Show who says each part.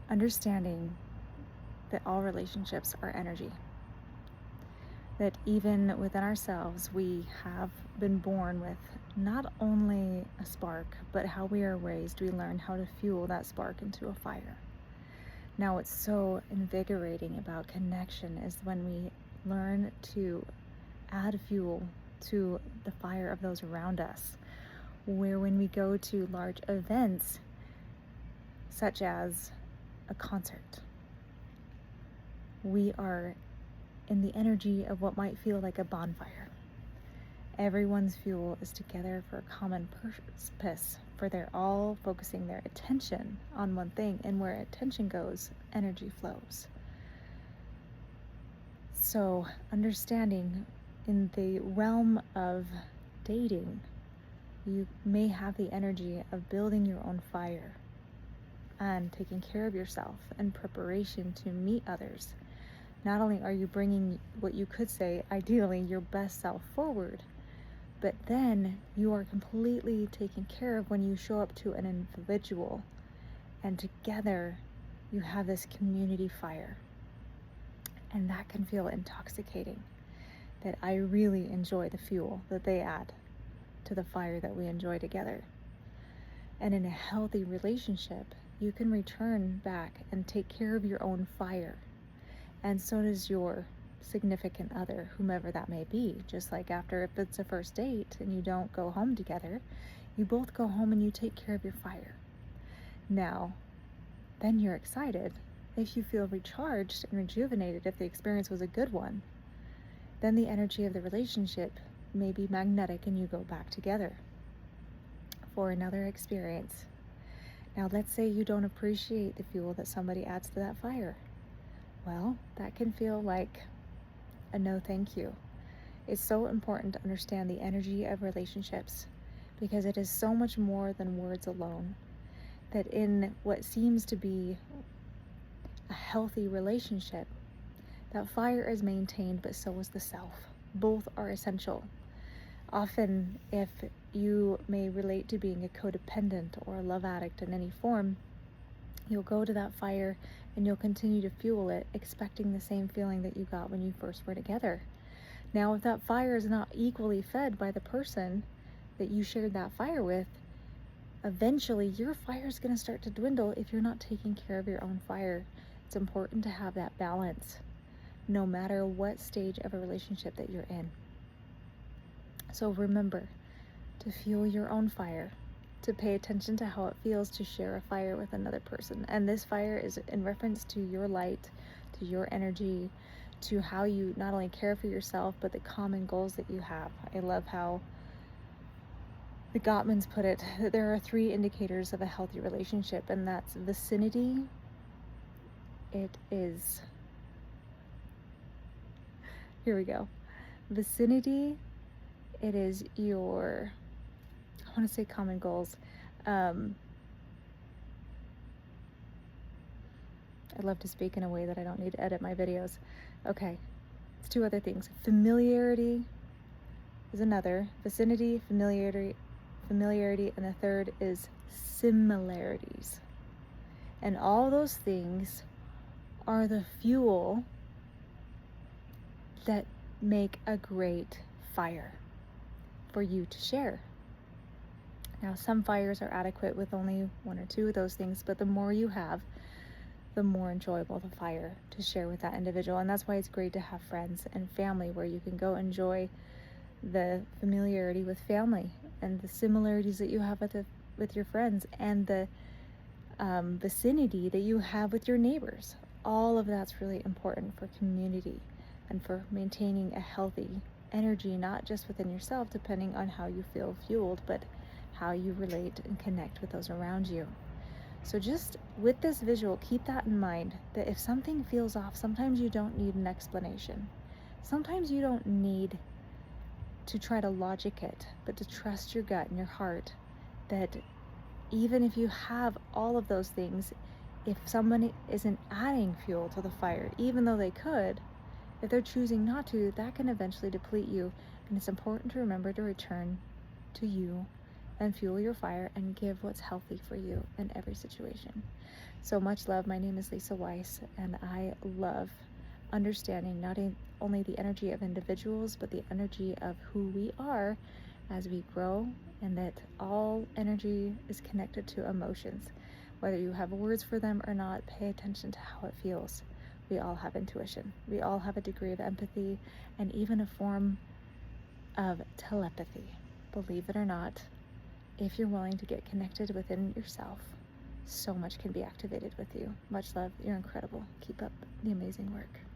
Speaker 1: understanding that all relationships are energy. That even within ourselves, we have been born with not only a spark, but how we are raised, we learn how to fuel that spark into a fire. Now, what's so invigorating about connection is when we learn to add fuel to the fire of those around us, where when we go to large events, such as a concert, we are in the energy of what might feel like a bonfire. Everyone's fuel is together for a common purpose, for they're all focusing their attention on one thing, and where attention goes, energy flows. So, understanding in the realm of dating, you may have the energy of building your own fire and taking care of yourself in preparation to meet others. Not only are you bringing what you could say, ideally, your best self forward, but then you are completely taken care of when you show up to an individual, and together you have this community fire. And that can feel intoxicating, that I really enjoy the fuel that they add to the fire that we enjoy together. And in a healthy relationship, you can return back and take care of your own fire. And so does your significant other, whomever that may be. Just like after, if it's a first date and you don't go home together, you both go home and you take care of your fire. Now, then you're excited. If you feel recharged and rejuvenated, if the experience was a good one, then the energy of the relationship may be magnetic and you go back together for another experience. Now, let's say you don't appreciate the fuel that somebody adds to that fire. Well, that can feel like a no thank you. It's so important to understand the energy of relationships, because it is so much more than words alone. That in what seems to be a healthy relationship, that fire is maintained, but so is the self. Both are essential. Often, if you may relate to being a codependent or a love addict in any form, you'll go to that fire and you'll continue to fuel it, expecting the same feeling that you got when you first were together. Now, if that fire is not equally fed by the person that you shared that fire with, eventually your fire is going to start to dwindle if you're not taking care of your own fire. It's important to have that balance, no matter what stage of a relationship that you're in. So remember to fuel your own fire, to pay attention to how it feels to share a fire with another person. And this fire is in reference to your light, to your energy, to how you not only care for yourself, but the common goals that you have. I love how the Gottmans put it, that there are 3 indicators of a healthy relationship, and that's vicinity. It is, here we go. Vicinity, it is your, I want to say common goals. I love to speak in a way that I don't need to edit my videos. Okay, it's 2 other things. Familiarity is another. Vicinity, familiarity, and the third is similarities. And all those things are the fuel that make a great fire for you to share. Now, some fires are adequate with only 1 or 2 of those things, but the more you have, the more enjoyable the fire to share with that individual. And that's why it's great to have friends and family, where you can go enjoy the familiarity with family and the similarities that you have with your friends, and the vicinity that you have with your neighbors. All of that's really important for community and for maintaining a healthy energy, not just within yourself, depending on how you feel fueled, but how you relate and connect with those around you. So just with this visual, keep that in mind, that if something feels off, sometimes you don't need an explanation. Sometimes you don't need to try to logic it, but to trust your gut and your heart, that even if you have all of those things, if someone isn't adding fuel to the fire, even though they could, if they're choosing not to, that can eventually deplete you. And it's important to remember to return to you and fuel your fire and give what's healthy for you in every situation. So much love. My name is Lisa Weiss, and I love understanding not only the energy of individuals, but the energy of who we are as we grow, and that all energy is connected to emotions. Whether you have words for them or not, pay attention to how it feels. We all have intuition. We all have a degree of empathy and even a form of telepathy. Believe it or not, if you're willing to get connected within yourself, so much can be activated with you. Much love. You're incredible. Keep up the amazing work.